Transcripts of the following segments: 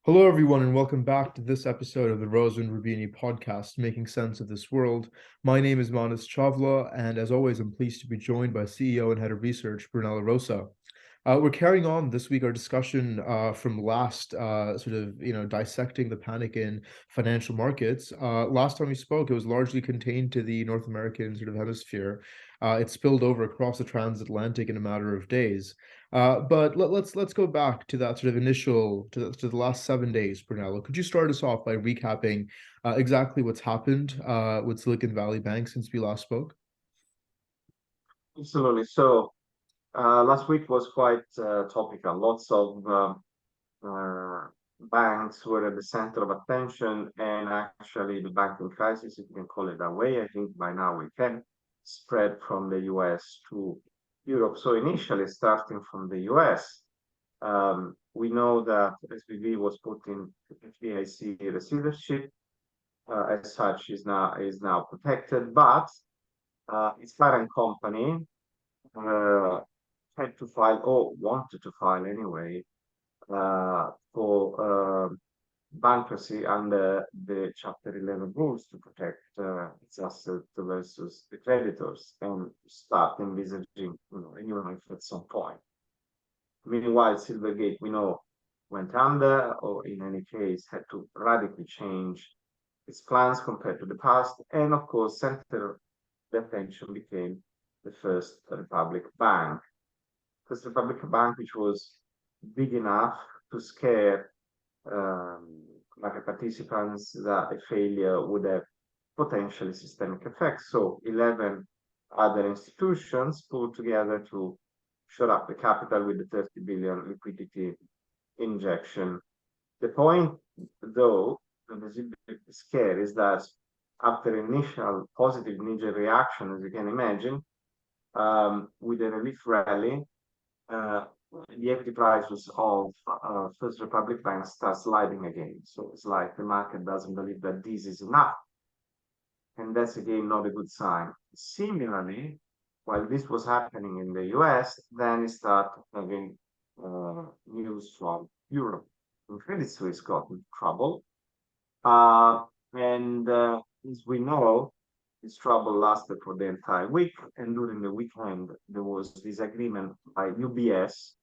Hello, everyone, and welcome back to this episode of the Rose and Rubini podcast, Making Sense of This World. My name is Manas Chavla, and as always, I'm pleased to be joined by CEO and Head of Research, Brunella Rosa. We're carrying on this week our discussion from last, dissecting the panic in financial markets. Last time we spoke, it was largely contained to the North American sort of hemisphere. It spilled over across the transatlantic in a matter of days. But let's go back to that sort of initial to the last 7 days, Brunello. Could you start us off by recapping exactly what's happened with Silicon Valley Bank since we last spoke? Absolutely. So last week was quite topical. Lots of banks were at the center of attention, and actually, the banking crisis, if you can call it that way, I think by now we can spread from the US to Europe. So, initially, starting from the US, we know that SVB was put in FDIC receivership. As such, is now protected, but its parent company uh, had to file or wanted to file anyway for bankruptcy under the Chapter 11 rules to protect its asset versus the creditors and start envisaging, a new life at some point. Meanwhile, Silvergate, we know, went under, or in any case, had to radically change its plans compared to the past. And of course, center the attention became the First Republic Bank. First Republic Bank, which was big enough to scare market participants that a failure would have potentially systemic effects. So 11 other institutions pulled together to shore up the capital with the 30 billion liquidity injection. The point, though, that is a bit scary is that after initial positive knee-jerk reaction, as you can imagine, with a relief rally, uh, the equity prices of First Republic Bank start sliding again. So it's like the market doesn't believe that this is enough. And that's again not a good sign. Similarly, while this was happening in the US, then it started having news from Europe. And Credit Suisse got into trouble. And as we know, this trouble lasted for the entire week. And during the weekend, there was this agreement by UBS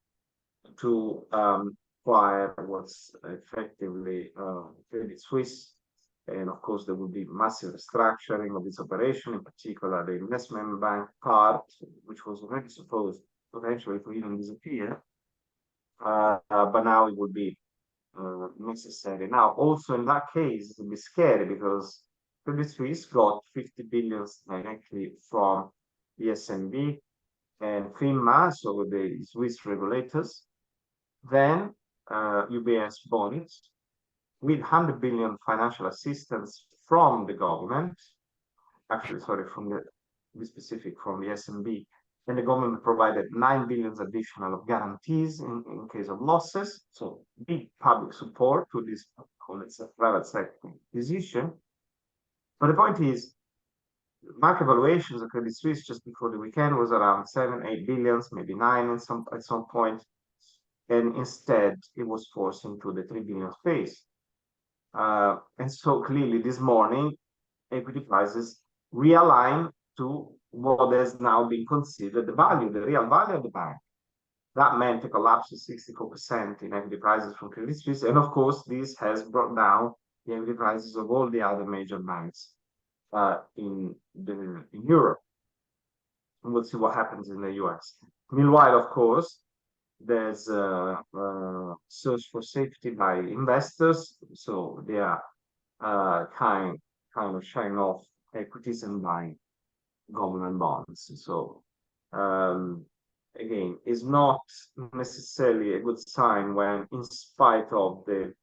to acquire what's effectively Credit Suisse. And of course, there will be massive restructuring of this operation, in particular the investment bank part, which was already supposed potentially to even disappear. But now it would be necessary. Now, also in that case, it would be scary because Credit Suisse got 50 billion directly from the SNB and FINMA, so the Swiss regulators. Then UBS bonds with 100 billion financial assistance from the government, actually, sorry, from the to be specific, from the SNB, and the government provided 9 billion additional of guarantees in case of losses. So big public support to this, call it a private sector decision. But the point is, market valuations of Credit Suisse just before the weekend was around 7, 8 billions, maybe nine at some point, and instead it was forced into the 3 billion space. And so clearly this morning, equity prices realign to what has now been considered the value, the real value of the bank. That meant a collapse of 64% in equity prices from Credit Suisse. And of course, this has brought down the equity prices of all the other major banks in Europe. And we'll see what happens in the US. Meanwhile, of course, there's a search for safety by investors, so they are kind of showing off equities and buying government bonds. So again, it's not necessarily a good sign when, in spite of the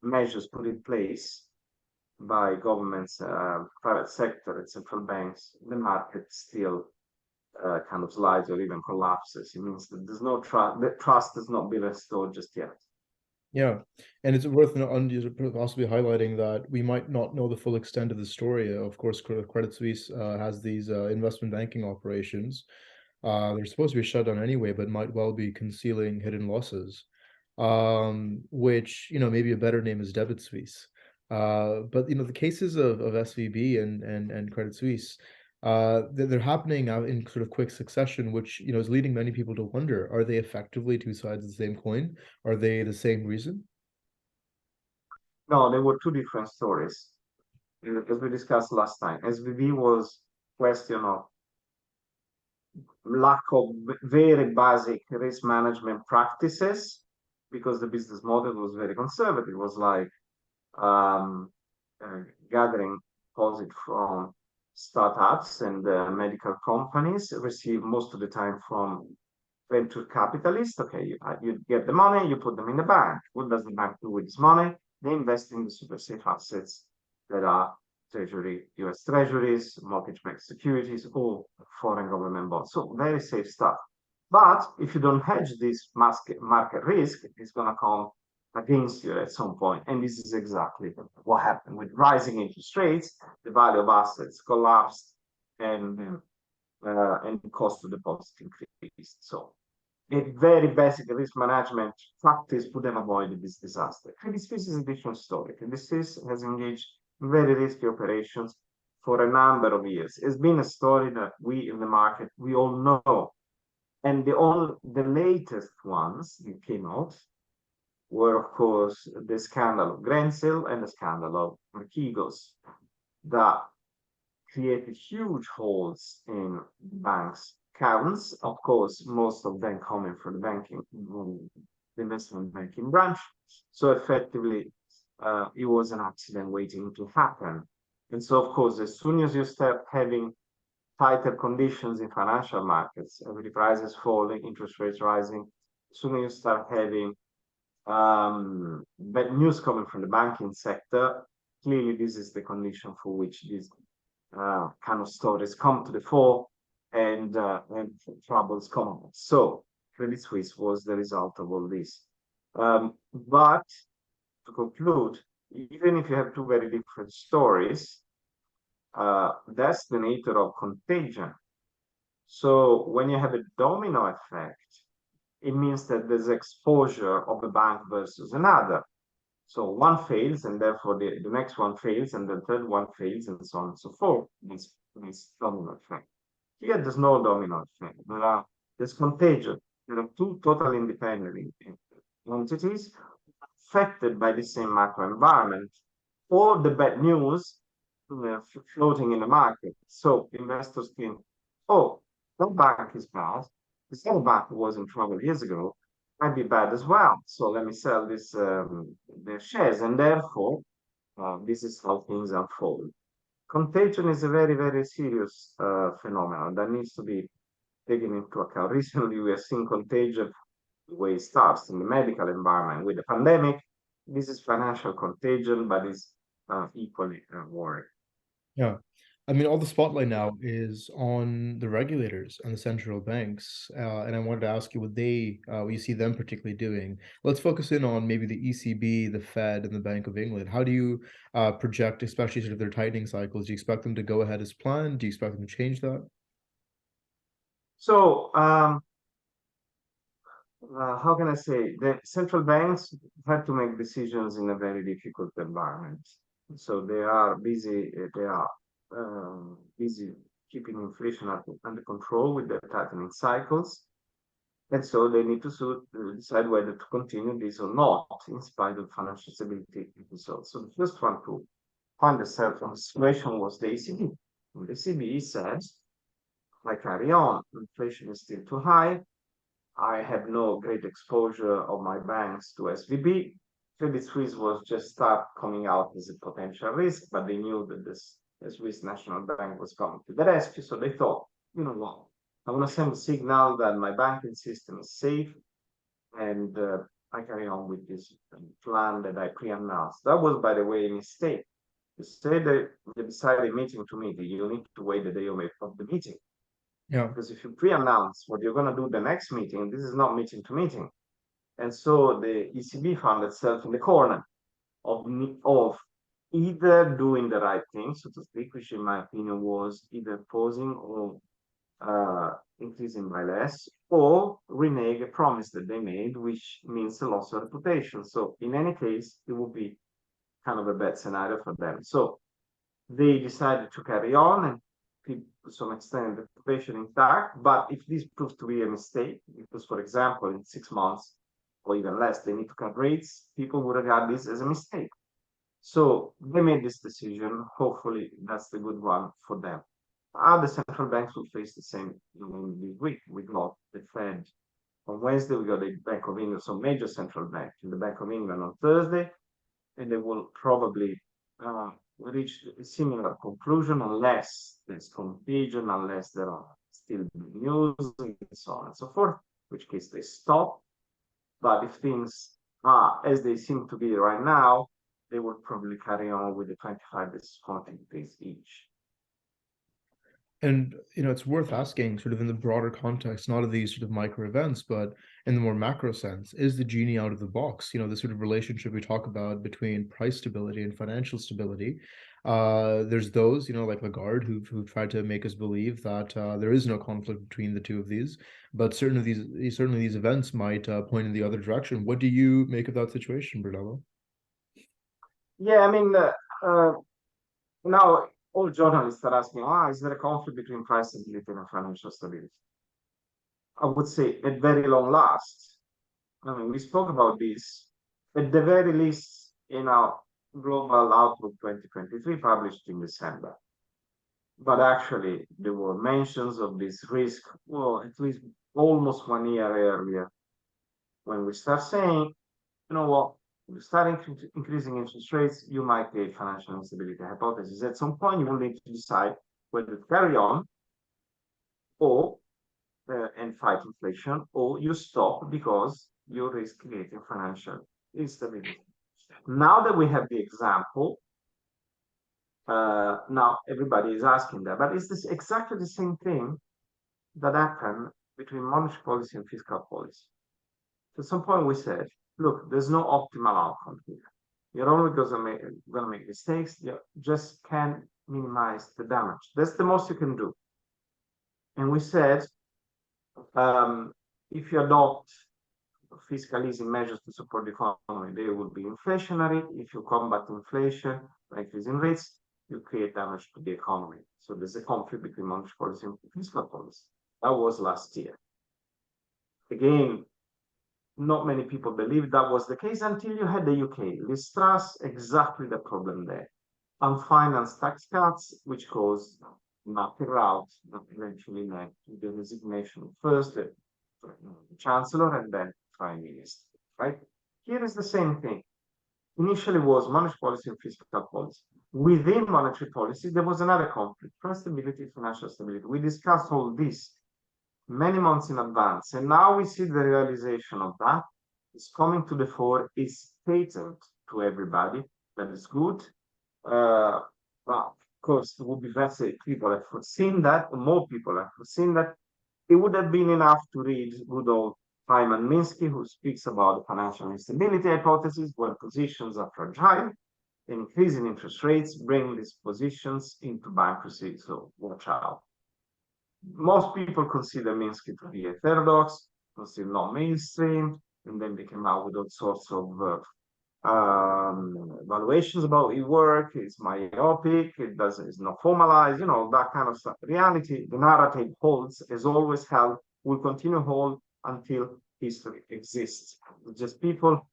measures put in place by governments, private sector, and central banks, the market still kind of slides or even collapses. It means that there's no trust. The trust has not been restored just yet. Yeah, and it's worth possibly highlighting that we might not know the full extent of the story. Of course, Credit Suisse has these investment banking operations. They're supposed to be shut down anyway, but might well be concealing hidden losses. which, maybe a better name is Debit Suisse. But the cases of SVB and Credit Suisse, they're happening out in sort of quick succession, which is leading many people to wonder: are they effectively two sides of the same coin? Are they the same reason? No, they were two different stories. As we discussed last time, SVB was question of lack of very basic risk management practices because the business model was very conservative. It was like um, gathering deposit from startups and medical companies, receive most of the time from venture capitalists. Okay, you get the money, you put them in the bank. What does the bank do with this money? They invest in the super safe assets that are treasury, US treasuries, mortgage-backed securities, or foreign government bonds. So very safe stuff. But if you don't hedge this market risk, it's going to come against you at some point. And this is exactly what happened with rising interest rates. The value of assets collapsed, and the cost of deposit increased. So a very basic risk management practice would have avoided this disaster. Credit Suisse is a different story. Credit Suisse has engaged in very risky operations for a number of years. It's been a story that we in the market, we all know. And the latest ones that came out were, of course, the scandal of Grenfell and the scandal of Archegos that created huge holes in banks' accounts. Of course, most of them coming from the investment banking branch. So effectively, it was an accident waiting to happen. And so, of course, as soon as you start having tighter conditions in financial markets, equity prices falling, interest rates rising, as soon as you start having bad news coming from the banking sector, clearly this is the condition for which these kind of stories come to the fore and troubles come up. So Credit Suisse was the result of all this. But to conclude, even if you have two very different stories, that's the nature of contagion. So when you have a domino effect, it means that there's exposure of a bank versus another. So one fails, and therefore the next one fails, and the third one fails, and so on and so forth. This domino effect. Here, there's no domino effect. There's contagion. There are two totally independent entities affected by the same macro environment. All the bad news floating in the market. So investors think, oh, that bank is bad. This other bank was in trouble years ago, might be bad as well. So let me sell their shares, and therefore, this is how things unfold. Contagion is a very, very serious phenomenon that needs to be taken into account. Recently, we have seen contagion the way it starts in the medical environment with the pandemic. This is financial contagion, but is equally worrying. Yeah. I mean, all the spotlight now is on the regulators and the central banks. And I wanted to ask you what you see them particularly doing. Let's focus in on maybe the ECB, the Fed, and the Bank of England. How do you project, especially sort of their tightening cycles? Do you expect them to go ahead as planned? Do you expect them to change that? So, how can I say? The central banks have to make decisions in a very difficult environment. So they are busy. They are busy keeping inflation under control with their tightening cycles, and so they need to decide whether to continue this or not, in spite of financial stability results. So the first one to find themselves in a situation was the ECB. And the ECB says, "I carry on. Inflation is still too high. I have no great exposure of my banks to SVB. Credit Suisse was just start coming out as a potential risk, but they knew that the Swiss National Bank was coming to the rescue. So they thought, you know what, I want to send a signal that my banking system is safe, and I carry on with this plan that I pre-announced. That was, by the way, a mistake. You say that you decide a meeting to meet, you need to wait the day of the meeting. Yeah. Because if you pre-announce what you're going to do the next meeting, this is not meeting to meeting. And so the ECB found itself in the corner of either doing the right thing, so to speak, which in my opinion was either pausing or increasing by less, or renege a promise that they made, which means a loss of reputation. So in any case, it would be kind of a bad scenario for them. So they decided to carry on and keep to some extent the reputation intact. But if this proves to be a mistake, because for example, in 6 months or even less, they need to cut rates, people would regard this as a mistake. So they made this decision. Hopefully, that's the good one for them. Other central banks will face the same this week. We got the Fed on Wednesday, we got the Bank of England, some major central bank in the Bank of England on Thursday, and they will probably reach a similar conclusion unless there's contagion, unless there are still news, and so on and so forth, in which case they stop. But if things are as they seem to be right now, they will probably carry on with the 25 basis point increase each. And it's worth asking, sort of in the broader context, not of these sort of micro events, but in the more macro sense, is the genie out of the box? The sort of relationship we talk about between price stability and financial stability. There's those, like Lagarde, who've tried to make us believe that there is no conflict between the two of these, but certainly these events might point in the other direction. What do you make of that situation, Brunello? Yeah, I mean, now all journalists are asking, is there a conflict between price stability and financial stability? I would say at very long last. I mean, we spoke about this at the very least in our Global Outlook 2023 published in December. But actually, there were mentions of this risk, well, at least almost 1 year earlier, when we start saying, you know what, you start increasing interest rates, you might get financial instability hypothesis. At some point, you will need to decide whether to carry on or and fight inflation, or you stop because you risk creating financial instability. Now that we have the example, now everybody is asking that, but is this exactly the same thing that happened between monetary policy and fiscal policy? At some point, we said, look, there's no optimal outcome here. You're only going to make mistakes. You just can't minimize the damage. That's the most you can do. And we said, if you adopt fiscal easing measures to support the economy, they will be inflationary. If you combat inflation by increasing rates, you create damage to the economy. So there's a conflict between monetary policy and fiscal policy. That was last year. Again, not many people believed that was the case until you had the UK. Liz Truss, exactly the problem there. Unfinanced tax cuts, which caused nothing route that eventually led to the resignation first the chancellor and then prime minister. Right? Here is the same thing. Initially was monetary policy and fiscal policy. Within monetary policy, there was another conflict: price stability, financial stability. We discussed all this many months in advance, and now we see the realization of that is coming to the fore. It's patent to everybody. That is good. But of course, it would be better if people had foreseen that, more people have foreseen that. It would have been enough to read good old Hyman Minsky, who speaks about the financial instability hypothesis, where positions are fragile. Increasing interest rates bring these positions into bankruptcy, so watch out. Most people consider Minsky to be heterodox, consider not mainstream, and then they came out with all sorts of evaluations about his work. It's myopic, it's not formalized, that kind of stuff. Reality, the narrative holds, has always held, will continue to hold until history exists. Just people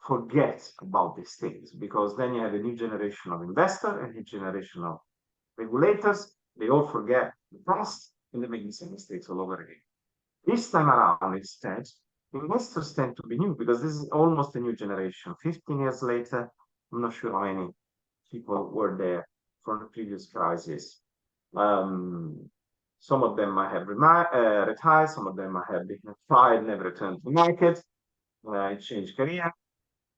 forget about these things, because then you have a new generation of investors, a new generation of regulators. They all forget the past and they make the same mistakes all over again. This time around, instead, investors tend to be new, because this is almost a new generation. 15 years later, I'm not sure how many people were there from the previous crisis. Some of them might have retired, some of them might have been fired, never returned to the market, changed career.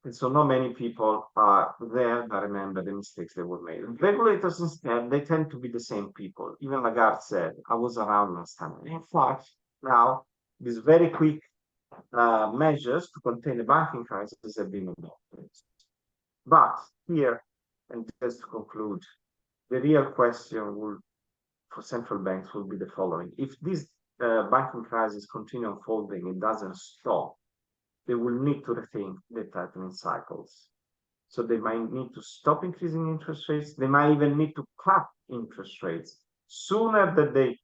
And so not many people are there that remember the mistakes that were made. And regulators, instead, they tend to be the same people. Even Lagarde said, I was around last time. In fact, now, these very quick measures to contain the banking crisis have been adopted. But here, and just to conclude, the real question for central banks will be the following. If these banking crisis continue unfolding, it doesn't stop, they will need to rethink the tightening cycles. So they might need to stop increasing interest rates. They might even need to cut interest rates sooner than they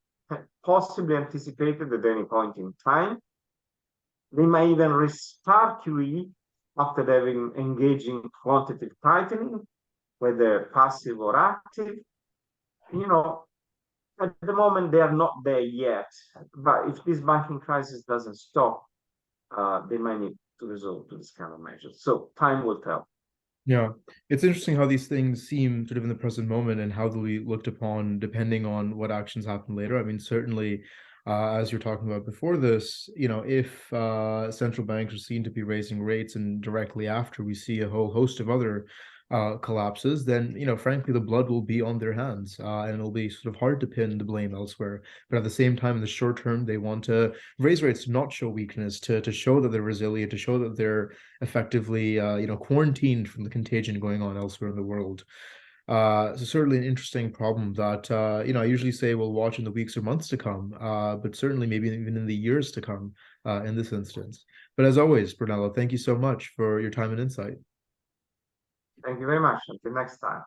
possibly anticipated at any point in time. They might even restart QE after having engaged in quantitative tightening, whether passive or active. You know, at the moment they are not there yet. But if this banking crisis doesn't stop, they might need to resort to this kind of measures. So time will tell. Yeah, it's interesting how these things seem sort of in the present moment and how they'll be looked upon depending on what actions happen later. I mean, certainly, as you're talking about before this, if central banks are seen to be raising rates and directly after we see a whole host of other collapses, then, frankly, the blood will be on their hands, and it'll be sort of hard to pin the blame elsewhere. But at the same time, in the short term, they want to raise rates to not show weakness, to show that they're resilient, to show that they're effectively, quarantined from the contagion going on elsewhere in the world. So certainly an interesting problem that, I usually say we'll watch in the weeks or months to come, but certainly maybe even in the years to come in this instance. But as always, Brunello, thank you so much for your time and insight. Thank you very much. Until next time.